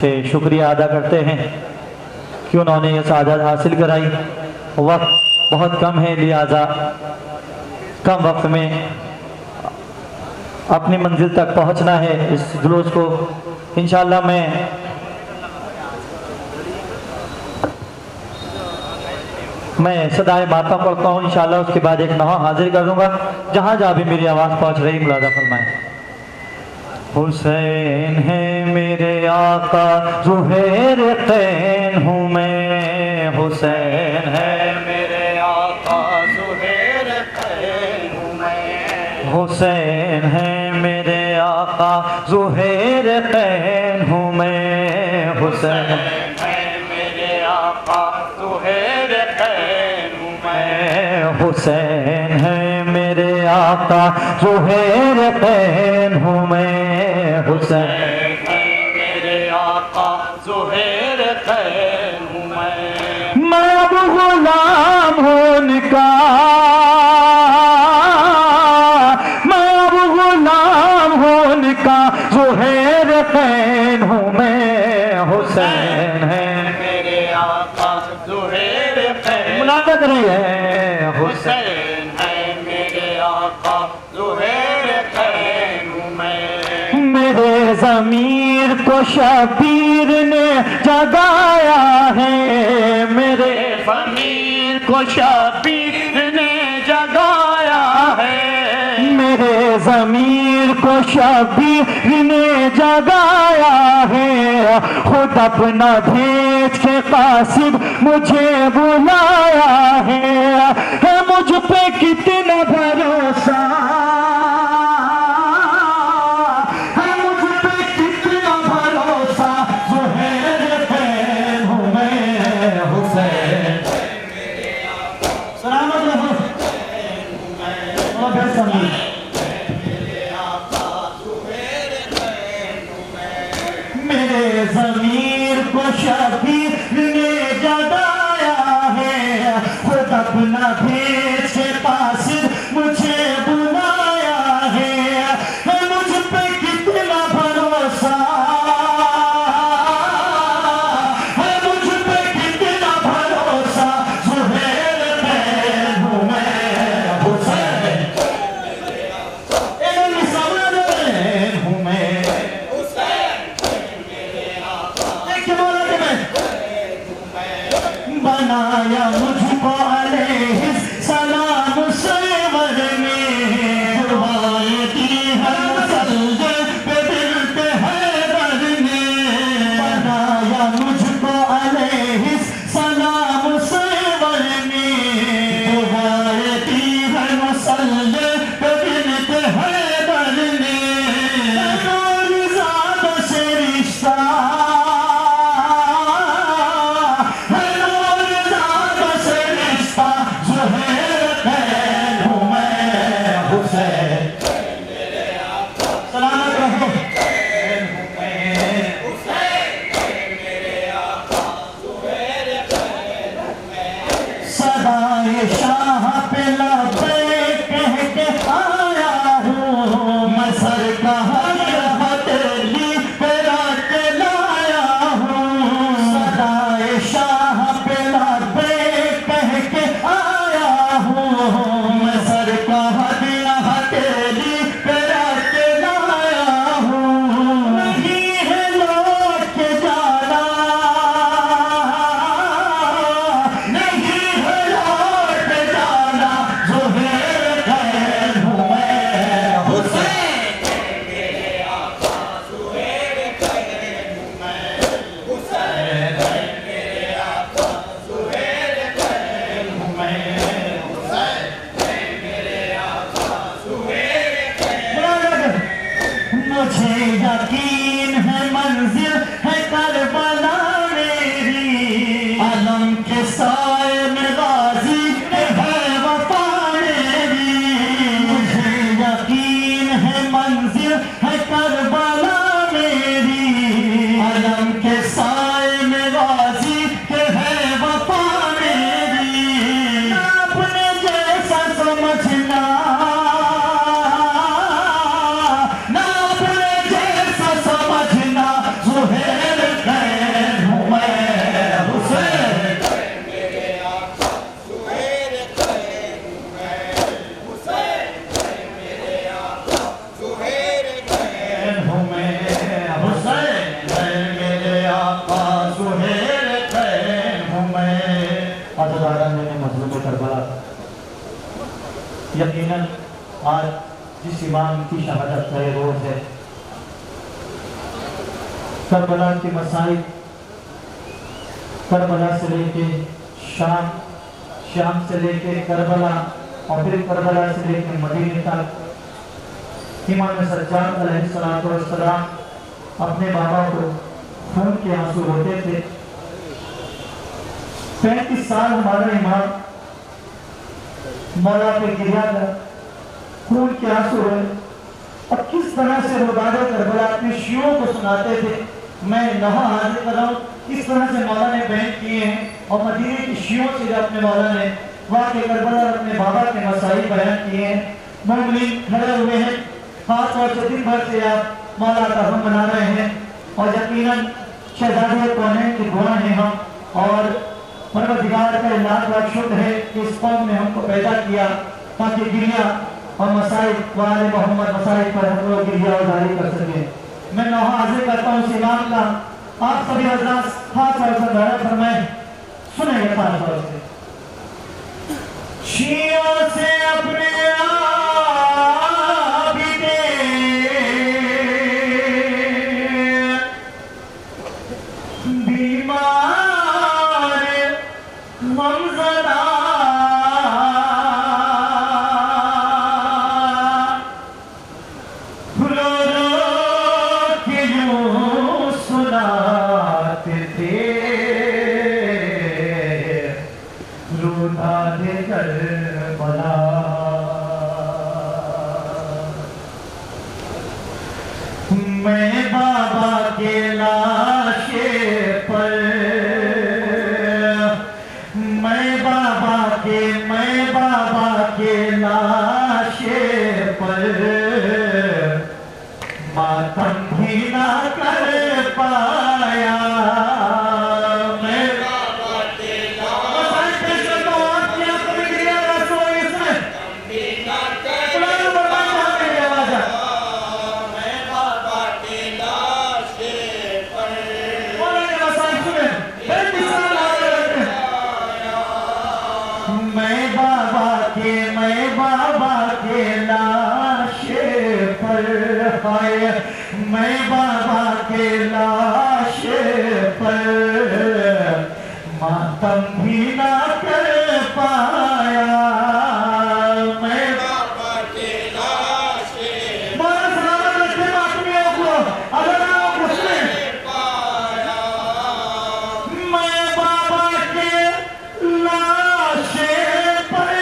से शुक्रिया अदा करते हैं कि उन्होंने ये सादत हासिल कराई। वक्त बहुत कम है, लिहाजा कम वक्त में अपनी मंजिल तक पहुंचना है। इस जुलूस को इंशाअल्लाह मैं सदाए माता पढ़ता हूँ। इंशाअल्लाह उसके बाद एक नहा हाजिर कर दूंगा। जहाँ जहाँ भी मेरी आवाज़ पहुँच रही मुलादा फरमाएं। हुसैन है मेरे आका ज़ुहैर तैन हूँ मैं, हुसैन है मेरे आका ज़ुहैर तैन हूँ मैं, हुसैन है मेरे आका ज़ुहैर तैन हूँ मैं, हुसैन है मेरे आका ज़ुहैर तैन हूँ मैं, हुसैन है मेरे आका ज़ुहैर तैन हूँ मैं, हुसैन है मेरे आका ज़ुहैर तैन हूँ मैं अब गुलाम हूँ उनका, मैं अब गुलाम हूँ उनका, ज़ुहैर तैन हूँ मैं, हुसैन है मेरे आका ज़ुहैर तैन। मुनाफत नहीं है, हुसैन है मेरे आका ज़ुहैर तैन हूँ मैं। मेरे ज़मीर को शबीर ने जगाया है, मेरे ज़मीर को शबीर ने जगाया है, मेरे ज़मीर को शबीर ने जगाया है। खुद अपना भेज के कासिब मुझे बुलाया है मुझ पे कितना भरोसा, मेरे ज़मीर को शबीर ने जगाया है, खुद अपना भेज के पास मुझे बुलाया है मुझ पे कितना भरोसा, है मुझ पे कितना भरोसा, ज़ुहैर तैन हूँ मैं, हुसैन हूँ मैं, बनाया मुझको अलैहि सलाम सरवर ने, दुआएं दी हर मुसल्ले पे दिल पे हैदर ने, बनाया मुझको अलैहि सलाम सरवर ने, दुआएं दी हर मुसल्ले पे दिल पे हैदर ने। ज़ाद से रिश्ता सदाए शाह पे लब्बैक कह के आया हूँ, मैं सर का हथेली पे रख लाया हूँ। सदाए शाह पे लब्बैक कह के आया हूँ, मैं सर का हथेली पे रख लाया हूँ। नहीं है लौट के जाना, मुझे यकीन है मंजिल है करबला मेरी, अलम के साए में गाजी है वफा मेरी। मुझे यकीन है मंजिल है करबला मेरी, अलम के साए में गाजी है वफा मेरी। अपने जैसा समझना, ज़ुहैर यकीनन आज जिस इमाम की शहादत का ये रोज है, करबला के मसाइब, करबला से लेके शाम, शाम से लेके करबला और फिर करबला से लेके मदीने तक इमाम सज्जाद अलैहिस्सलाम अपने बाबा को खून के आंसू रोते थे। 35 साल हमारा इमाम मौला पे गिरा था, खून के आंसू रोए और किस तरह से रोज़ाए करबला अपने शियों को सुनाते थे। मैं नहा हाजिर कर रहा हूँ, किस तरह से मौला ने बयान किए हैं और मदीने की शियों से अपने मौला ने वहाँ के करबला अपने बाबा के मसाइल बयान किए हैं। मोमिन खड़े हुए हैं, खास तौर से दिन भर से आप मौला का हम मना रहे हैं और यकीनन शहजादे कौन के गुआह हैं हम और परवरदिगार का लाख शुक्र है कि इस कौम ने हमको पैदा किया ताकि गिरिया और मसाइब वाले मोहम्मद मसाइब पर हम लोग गिरिया और जारी कर सके। मैं नौहा हाजिर करता हूँ इमाम का, आप सभी हजरात खास तौर से दौरा फरमाएं, सुने खास तौर से शियों से अपने मैं बाबा के लाशे पर, मैं बाबा के लाशे पर मातम भी ना कर पाया। मैं बाबा के लाशे मैं बाबा के लाशे पर मातम भी ना कर पाया। मैं बाबा के लाशे मातमियों को अगर आप उसमें पाया, मैं बाबा के लाशे पर,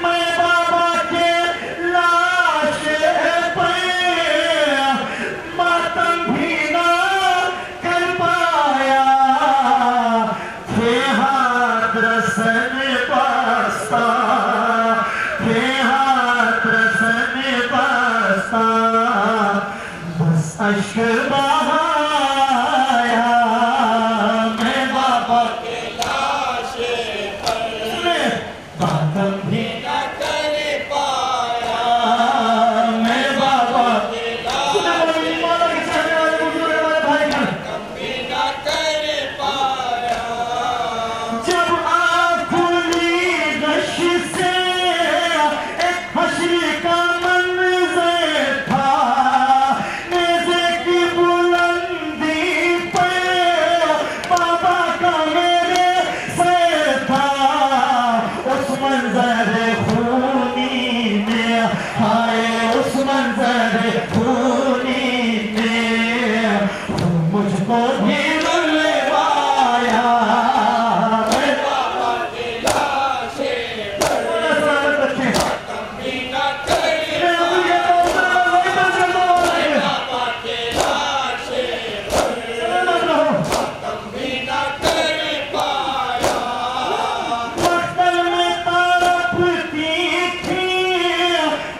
मैं बाबा के अश्क बहाया। मैं बाबा के लाशे पर मातम भी ना कर पाया। मैं बाबा के लाशे मातम भी ना कर पाया। जब आँख खुली गश से एक हश्र का मंज़र था, उस मंजर खूनी ने मुझको भी रुलवाया। मैं बाबा के लाशे पर मातम भी ना कर पाया। बाबा के लाशे पर मातम भी ना कर पाया। मक्तल में तड़पती थी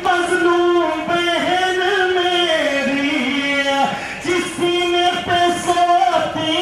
मज़लूम बहन मेरी, जिस सीने पे सोती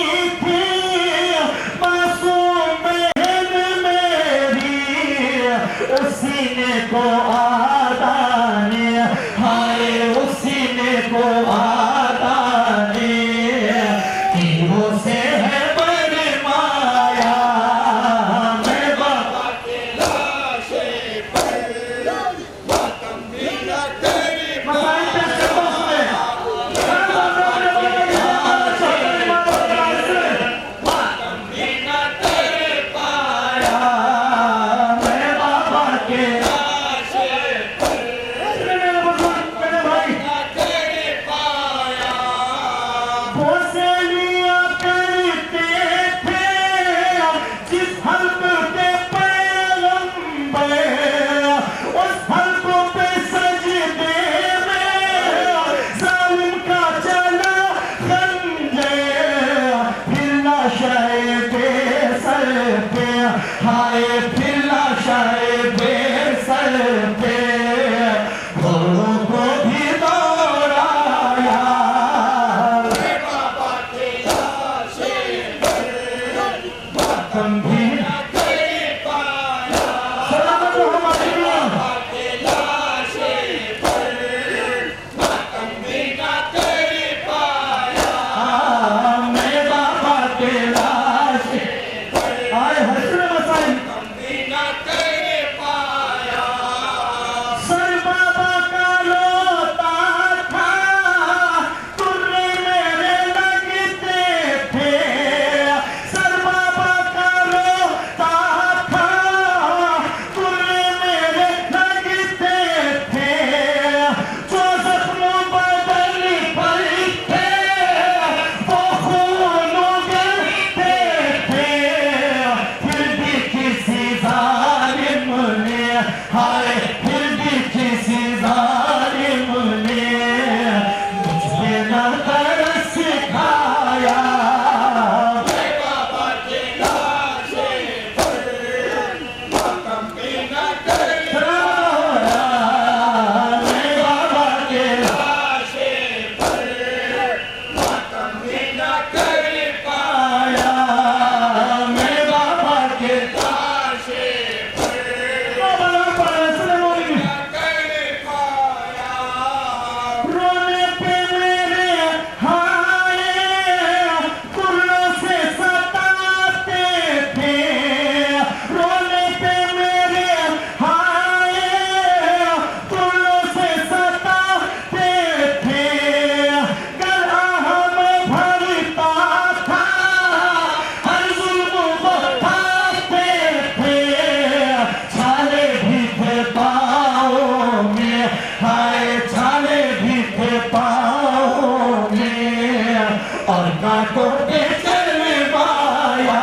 कांटों पे चल पाया,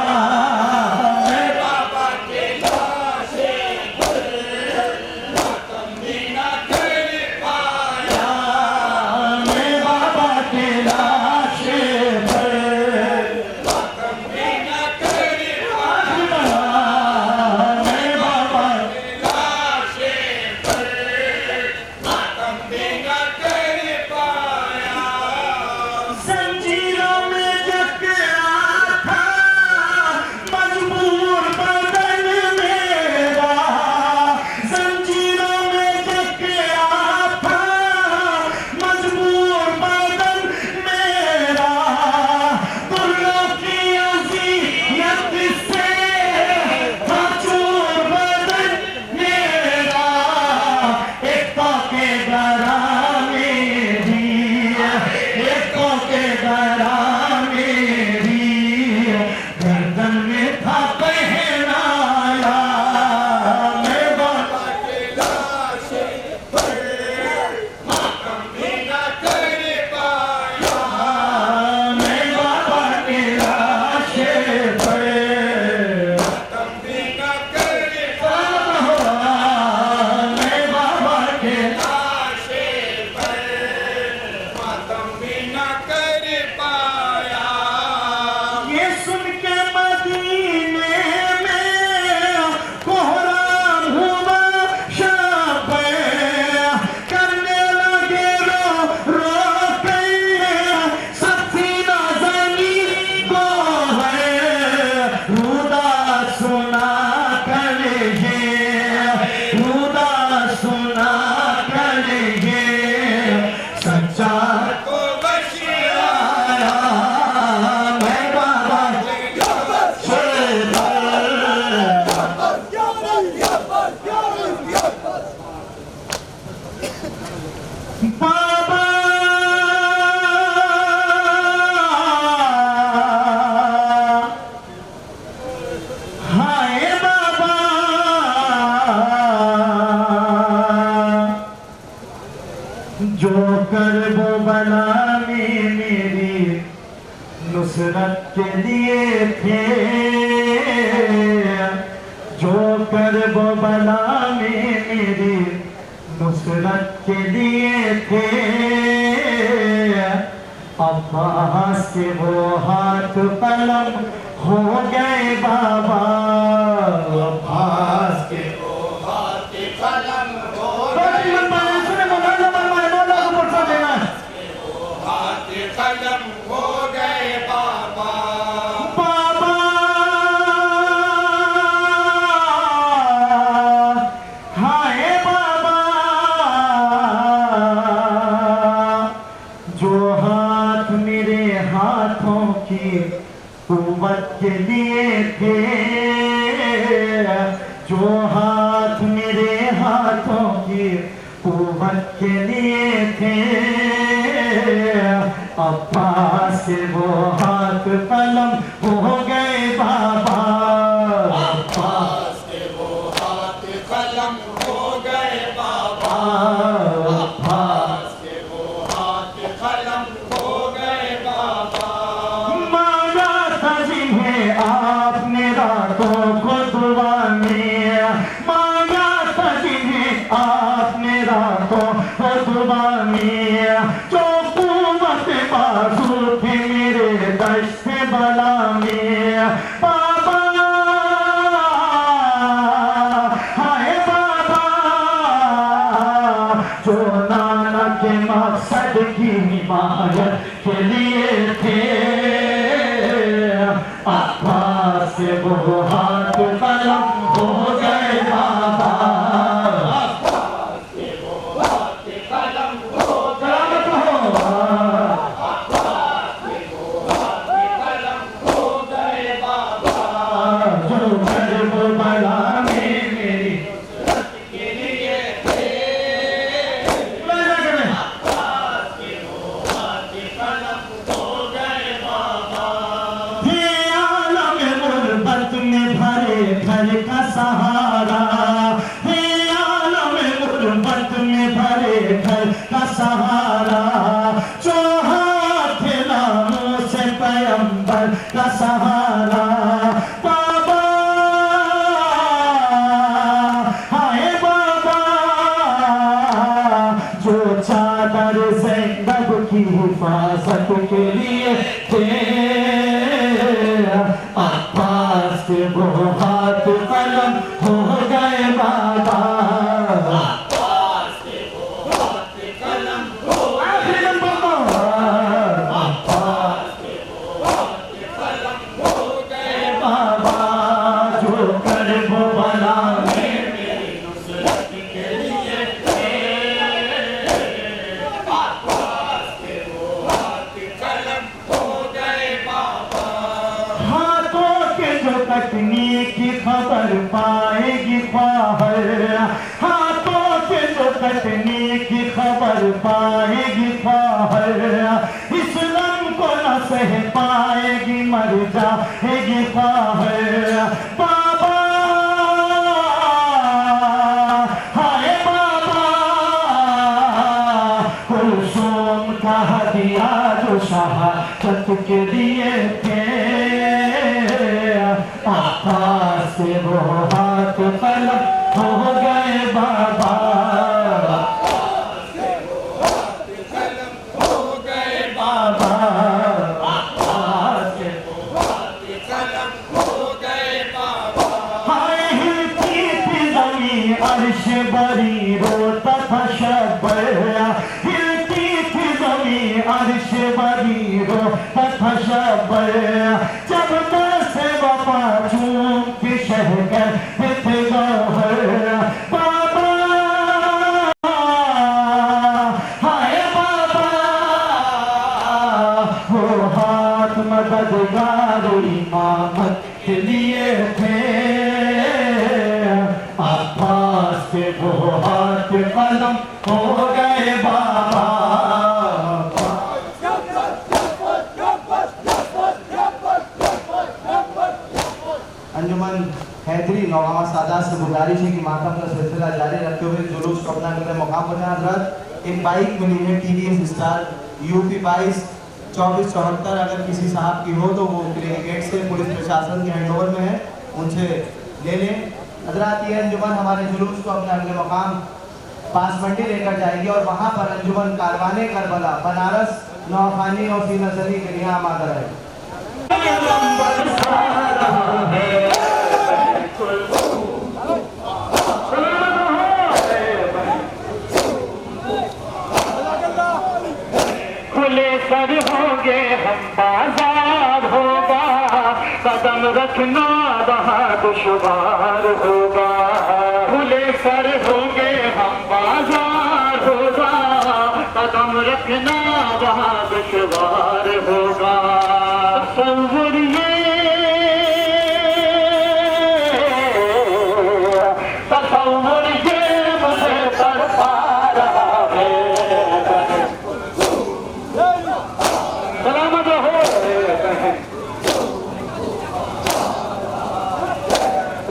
मैं बाबा के लाशे पर मातम भी ना कर पाया, मैं बाबा के लाशे पर मातम भी ना कर पाया, मैं बाबा के लाशे पर मातम भी ना कर पाया। जंजीरों में जकड़ा था मजबूर बदन मेरा, जंजीरों में जकड़ा था मजबूर बदन मेरा, दुर्लों की अज़ियत से था चूर बदन मेरा, एक तो के डरा मेरी, एक तो के डरा मेरी, गर्दन में था पहनाया, मैं बाबा के लाशे पर मातम भी ना कर पाया, मैं बाबा के लाशे पर मातम भी ना कर पाया, मैं बाबा के लाशे पर मातम भी ना कर पाया। ये सुन के मदीने में कोहराम हुआ शब, करने लगे रो रो के सफीना ज़मीन को है, रुदा सुना करेंगे, रुदा सुना करेंगे, सच्चा को बचाया, मैं बाबा के लाशे पर बाबा हाय बाबा, जो कर वो बला में मेरी नुसरत के लिए थे, जो कर वो बला में मेरी नुसरत के लिए थे, अब्बास के वो हाथ कलम हो गए बाबा, अब्बास के वो हाथ कलम हो गए, सुने मौलाना मौलाना को पुरसा देना, हाथ कलम हो गए बाबा, बाबा हाय बाबा, जो हाथ मेरे हाथों की कुव्वत के लिए थे, जो हाथ मेरे हाथों की कुव्वत के लिए थे, अब्बास के वो हाथ कलम हो गए बाबा, अब्बास के वो हाथ कलम हो गए बाबा, अब्बास के वो हाथ कलम हो गए बाबा। मांगा था जिन्हें आपने रातों को दुआ में, मांगा था जिन्हें आपने रातों को दुआ में, जो कुव्वत बाजू थे मेरे दश्त बला में, बाबा हाय बाबा, जो नाना के मकसद की हिमायत के लिए थे, अब्बास से वो हाथ कलम हो गए बाबा, अब्बास से वो हाथ कलम हो गए बाबा, अब्बास से वो हाथ कलम हो गए बाबा, जो गर्व बला में मेरी रत के लिए थे, अब्बास के वो हाथ कलम हो गए बाबा। हे आलम गुरबत में भरे घर का सहारा, हे आलम गुरबत में भरे घर का सहारा, जो हाथ नामों से का सहारा बाबा, हाय बाबा, जो चादर ज़ैनब की हिफाजत के लिए थे, अब्बास के वो हाथ कलम हो गए बाबा, कटनी की खबर पाएगी ख्वाहर, हाथों से जो कटनी की खबर पाएगी ख्वाहर, इस्लाम को न सह पाएगी मर जाएगी ख्वाहर बाबा, हाय बाबा, कुलसूम का हदिया जो शहादत के लिए थे, आकाश से वो हाथ कलम हो गए बाबा, आकाश से वो हाथ कलम हो गए बाबा, आकाश से वो हाथ कलम हो गए बाबा। हाय हिलती थी ज़मीं अर्श बरी रोता था शब्बर, हिलती थी ज़मीं अर्श बरी रोता था शब्बर, जब से बाबा चूम के शहर थे गौहर बाबा, हाय बाबा, वो हाथ मददगार इमामत के लिए थे, अब्बास के वो हाथ कलम हो गए बाबा। अंजुमन हैदरी नौगामा सादात से गुजारिश है कि मातम का सिलसिला जारी रखते हुए जुलूस को अपना करने मुकाम पर हजरत एक बाइक मिली है TVS स्टार UP 22 2474, अगर किसी साहब की हो तो वो गेट से पुलिस प्रशासन के हैंडओवर में है, उनसे ले लें। हजरत ये अंजुमन हमारे जुलूस को अपने अगले मुकाम पास मंडी लेकर जाएगी और वहाँ पर अंजुमन कारवाने करबला बनारस नौखानी और फी नजरी के लिए आमादा है। खुले सर होंगे हम, बाजार होगा, कदम रखना वहाँ दुश्वार होगा, खुले सर होंगे हम, बाजार होगा, कदम रखना वहाँ दुश्वार होगा, तसव्वुरिए मुझे तड़पा रहा है, सलामत हो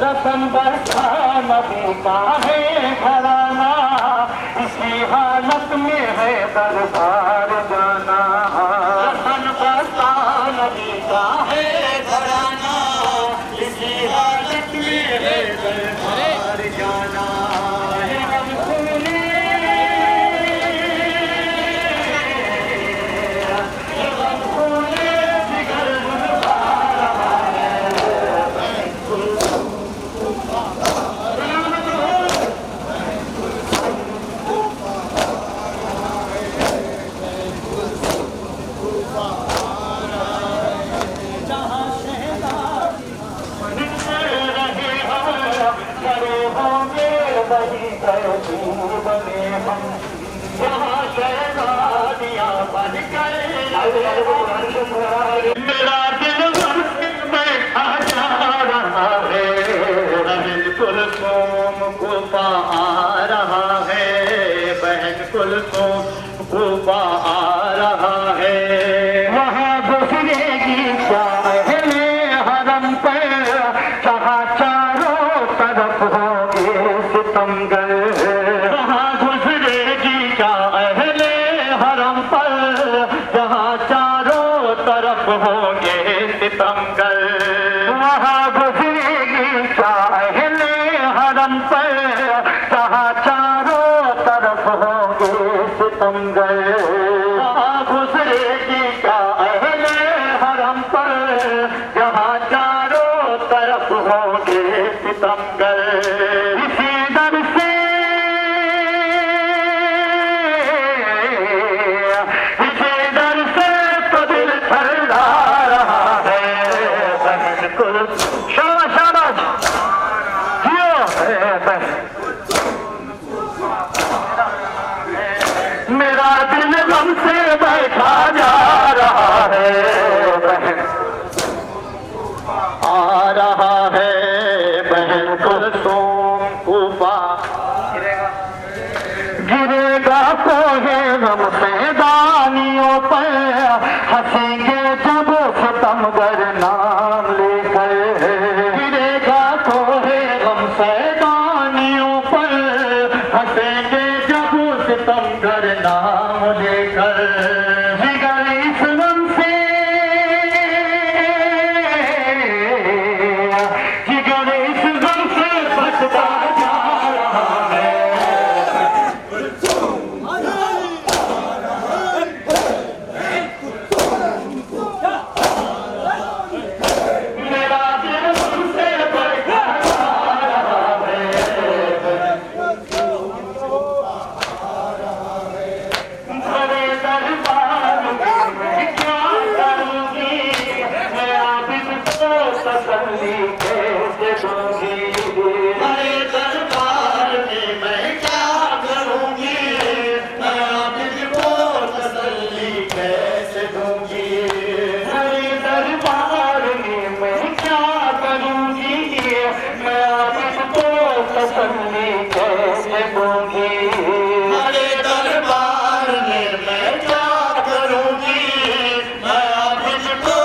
रतन बरसा नबी का है घराना, इसी हालत में है दरबार जाना, रतन बरसा नबी का है घराना, इसी हालत में है दरबार जाना, बने हम यहाँ शहजादियाँ बन कर, मेरा दिल बैठा जा रहा है, बहन कुलसूम को पा आ रहा है, बहन कुलसूम को पा आ रहा है, वहाँ गुजरेगी पहले हरम पर, जहाँ चारों तरफ होंगे सितमगर, वहाँ गुजरेगी क्या अहले हरम पर, जहाँ चारों तरफ होंगे सितमगर। वहाँ गुजरेगी क्या अहले हरम पर, जहाँ चारों तरफ होंगे सितमगर। वहाँ गुजरेगी क्या अहले हरम पर, जहाँ चारों तरफ होंगे सितमगर। इसी दर से तो दिल ठहरा रहा है। बिल्कुल शाबाश शाबाश जियो मेरा दिल गम से बैठा जा रहा है। आ रहा है बहन कुलसूम कूफा, गिरेगा कोहे गम से दानियों पर, हंसेंगे जब सितमगर नाम लेकर। गिरेगा कोहे गम से दानियों पर, हंसेंगे जब सितमगर नाम लेकर। जिगर इस गम से, जिगर इस गम से बचता जा रहा है। मेरा दिल तुमसे बैठा जा रहा है। बड़े दरबार में मैं क्या करूंगी, मैं आबिद को तसल्ली कैसे दूंगी। बड़े दरबार में मैं क्या करूंगी, मैं आबिद को तसल्ली कैसे दूंगी। बड़े दरबार में मैं क्या करूंगी, मैं आबिद को तसल्ली कैसे दूंगी। बड़े दरबार में मैं क्या करूंगी, मैं आबिद को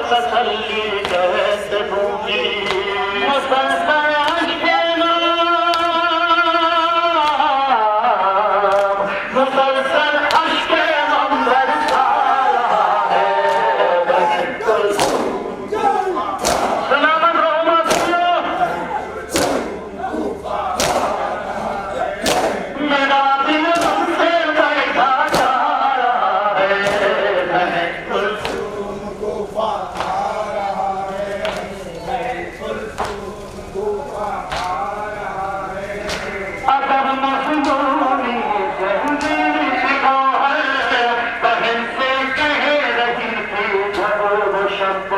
तसल्ली कैसे दूंगी। मुसलसल अश्के नाम, मुसलसल अश्के गम बरसा रहा है। सलामत रहमत मेरा दिल तुमसे बैठा जा रहा है। अगर मजनूनी जंजीर शिकवा है, बहन से कह रही थी जब वो शब्द।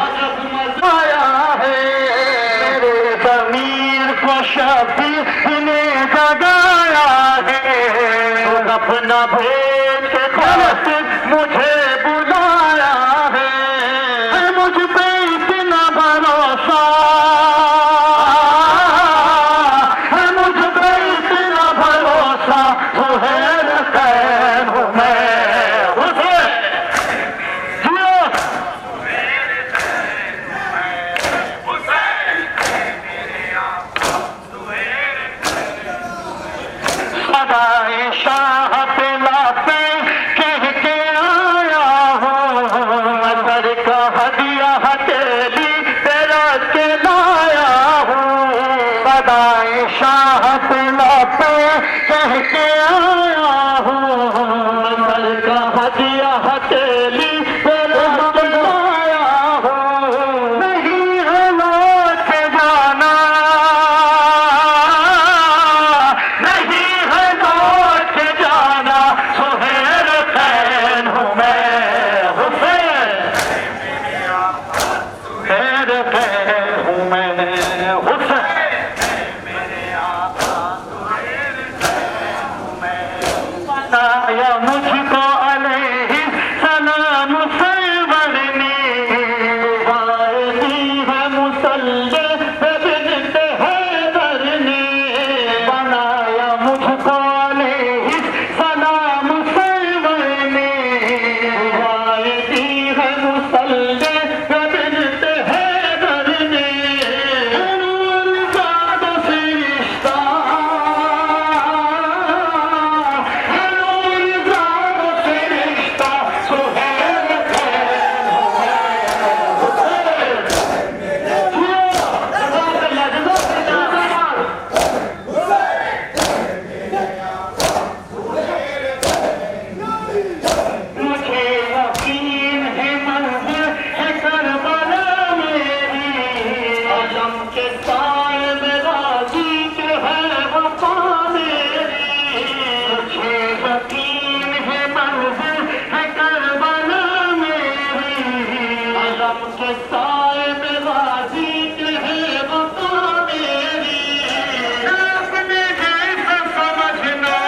अजब मजा आया है मेरे ज़मीर को शब्द ने जगाया है। अपना भेद के खास मुझे बुलाया है। मुझ पे इतना भरोसा, मुझ पे इतना भरोसा, सुहेल कैन हूँ मैं। हुसैन जियो सदाए शाह पे लाते कह के आया हूँ। अगर का हदिया हथेली तेरा के लाया हूँ। सदाए शाह पे लाते कह के आया हूँ। अगर का हदिया हथेली तेरा के लाया हूँ। नहीं है लौट के जाना, नहीं है लौट के जाना, सुहेल कैन हूँ मैं। हुसैन खैर कैन हूँ मैं। हुसैन बनाया मुझको अलैहि सलाम सरवर ने, वायदी है मुसल्ले पे बिन्त हैदर ने। बनाया मुझको अलैहि सलाम सरवर ने, वायदी है मुसल्ले पे बिन्त हैदर गम के साए में राजी के है वफा मेरी, अपने जैसा समझना,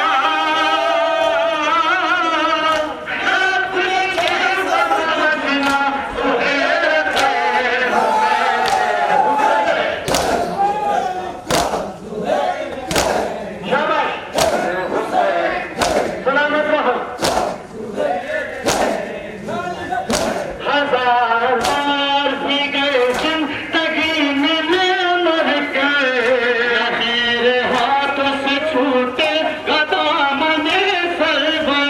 अपने जैसा समझना, सलामत रहो। हजार बार भी गए जिंदगी मिले मर गए, मेरे हाथों से छूटे दामने सरवर।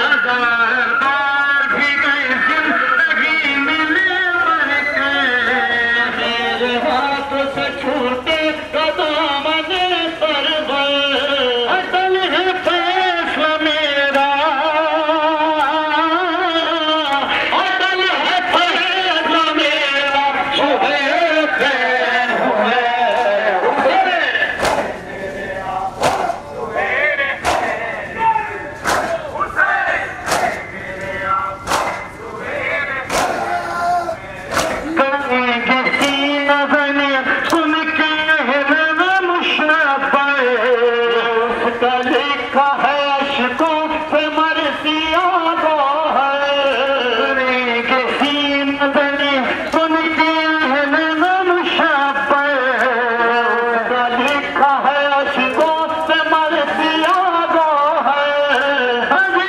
हजार बार भी गए जिंदगी मिले मर गए, मेरे हाथों से छूटे दामने सरवर। अटल है फैसला मेरा, अटल है फैसला मेरा, सुन के उसका लिखा है अशकों से मरसिया गो है, सीन बने सुन के मुशब्बे, उसका लिखा है अशकों से मरसिया गो है।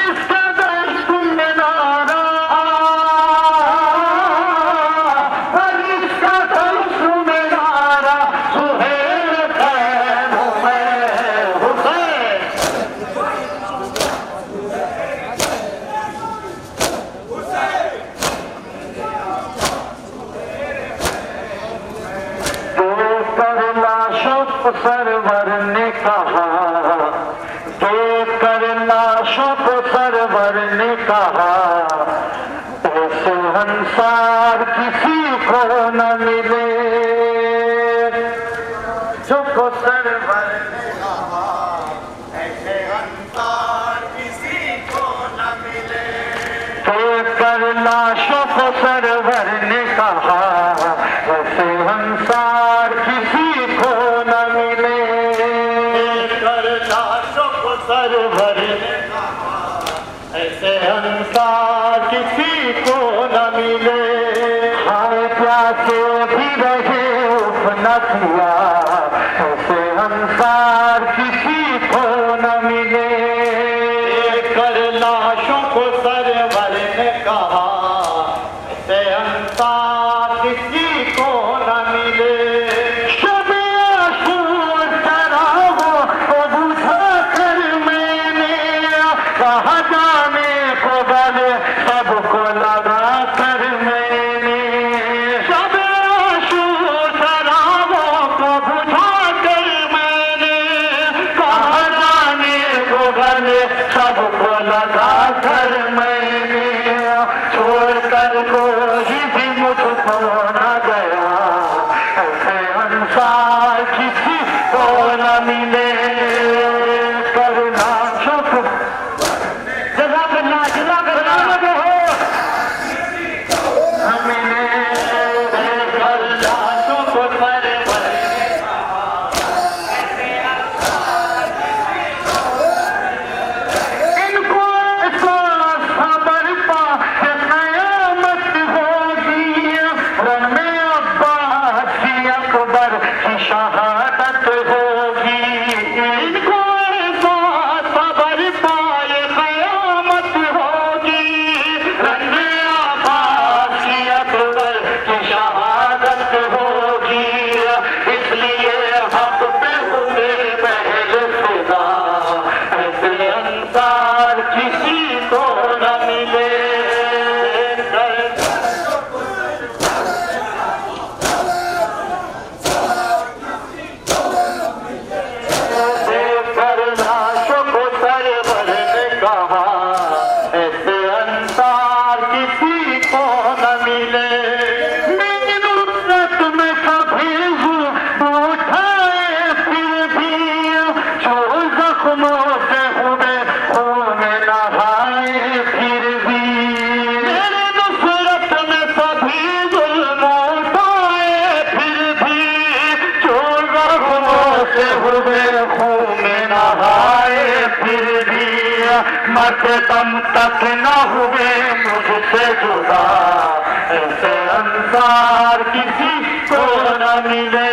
इसका दर्द में नारा, इसका दर्द में नारा, सुहेल खैर हुसैन। देकर लाशों को सरवर ने कहा, देकर लाशों को सरवर ने कहा, ऐसे अंसार किसी को न मिले, जो को सरवर ने कहा, ऐसे अंसार किसी को न मिले। देकर लाशों को सरवर ने कहा, ऐसे अंसार किसी को न मिले। देकर लाशों को सरवर ने कहा, ऐसे अंसार किसी को न मिले। खाए प्यासे भी रहे उफ न किया, ऐसे अंसार किसी को न मिले। देकर लाशों को सरवर ने कहा, ऐसे अंसार किसी को न मिले। शब-ए आशूर चरागों को बुझा कर मैंने कहा, जाने को गले सबको लगा कर मैंने। शब-ए आशूर चरागों को बुझा कर मैंने कहा, जाने को गले सबको लगा कर मैंने। छोड़ कर कोई भी मुझको न मरते दम तक न हुए मुझसे जुदा, ऐसे अंसार किसी को न मिले।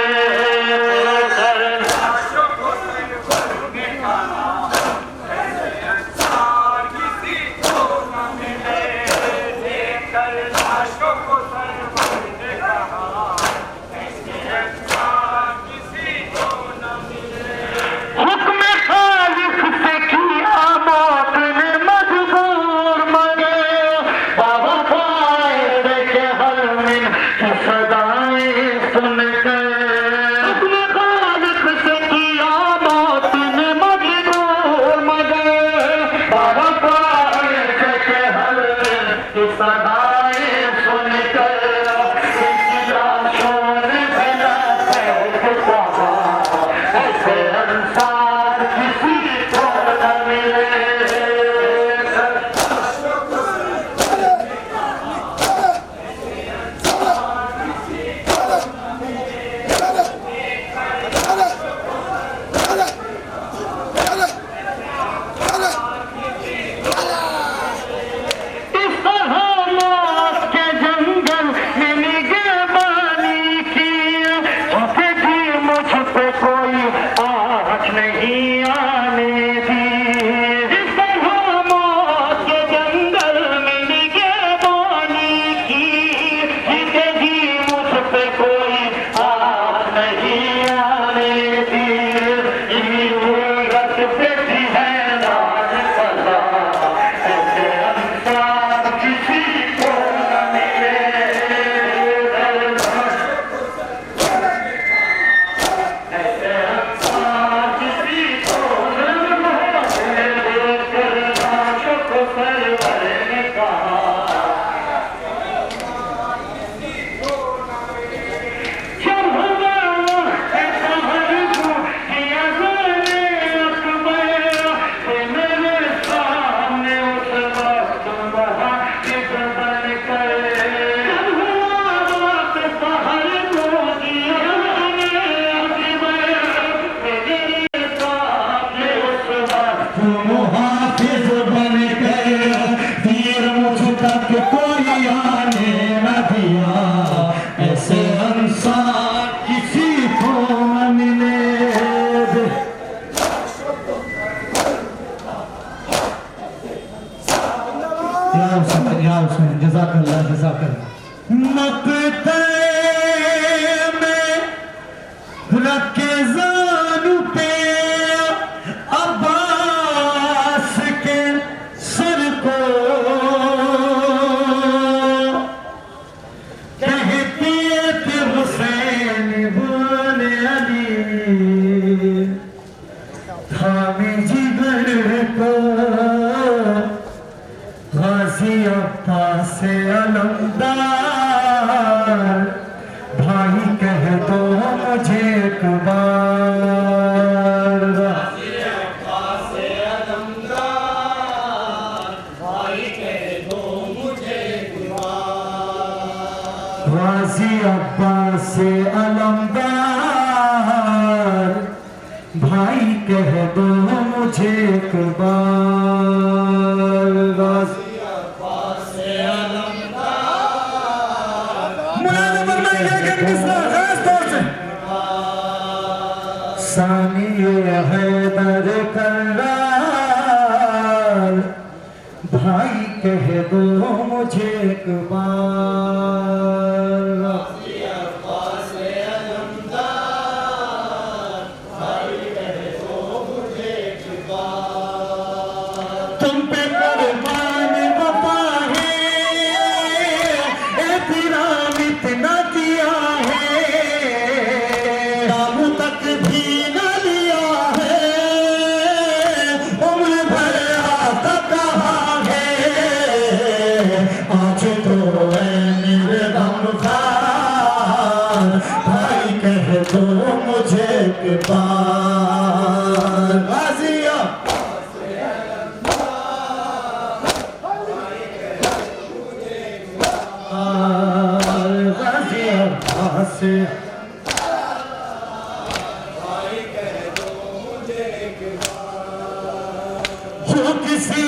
किसी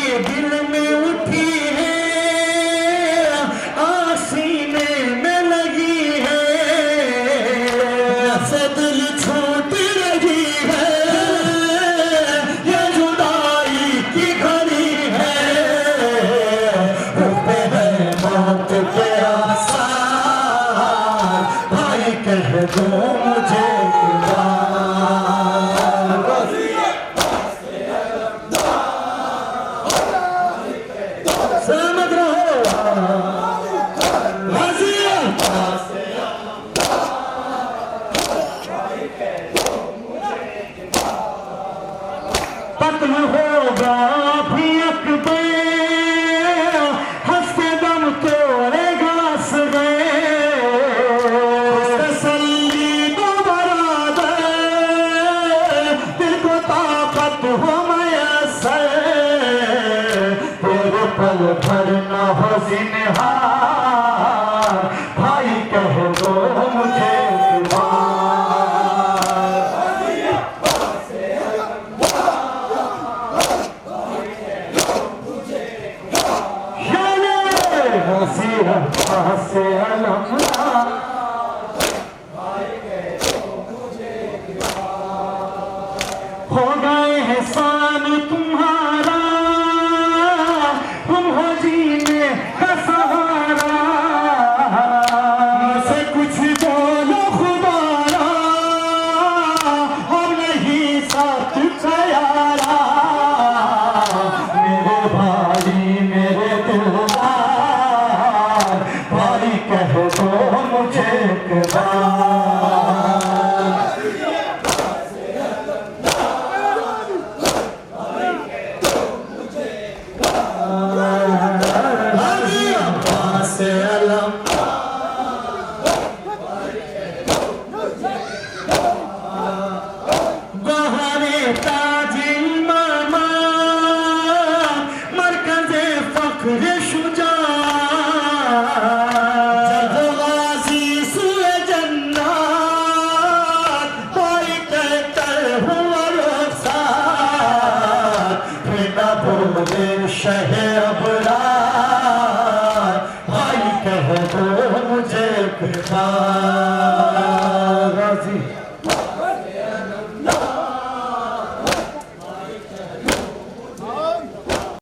दो मुझे सलामत रहो कत्ल होगा भी अकबर हंसते दम तोड़ेगा असगर तसल्ली दो बराबर दिल को ताकत हो मयसर तेरे पल भर न हो जिन्हार भाई कह दो मुझे से हो गए एहसान तुम्हारा तुम हो जीने का सहारा से कुछ बोलो खुदारा हम नहीं साथ तैयारा मेरे भाई मेरे दिलदार भाई कह दो मुझे एक शहर अबरार भाई कह दो मुझे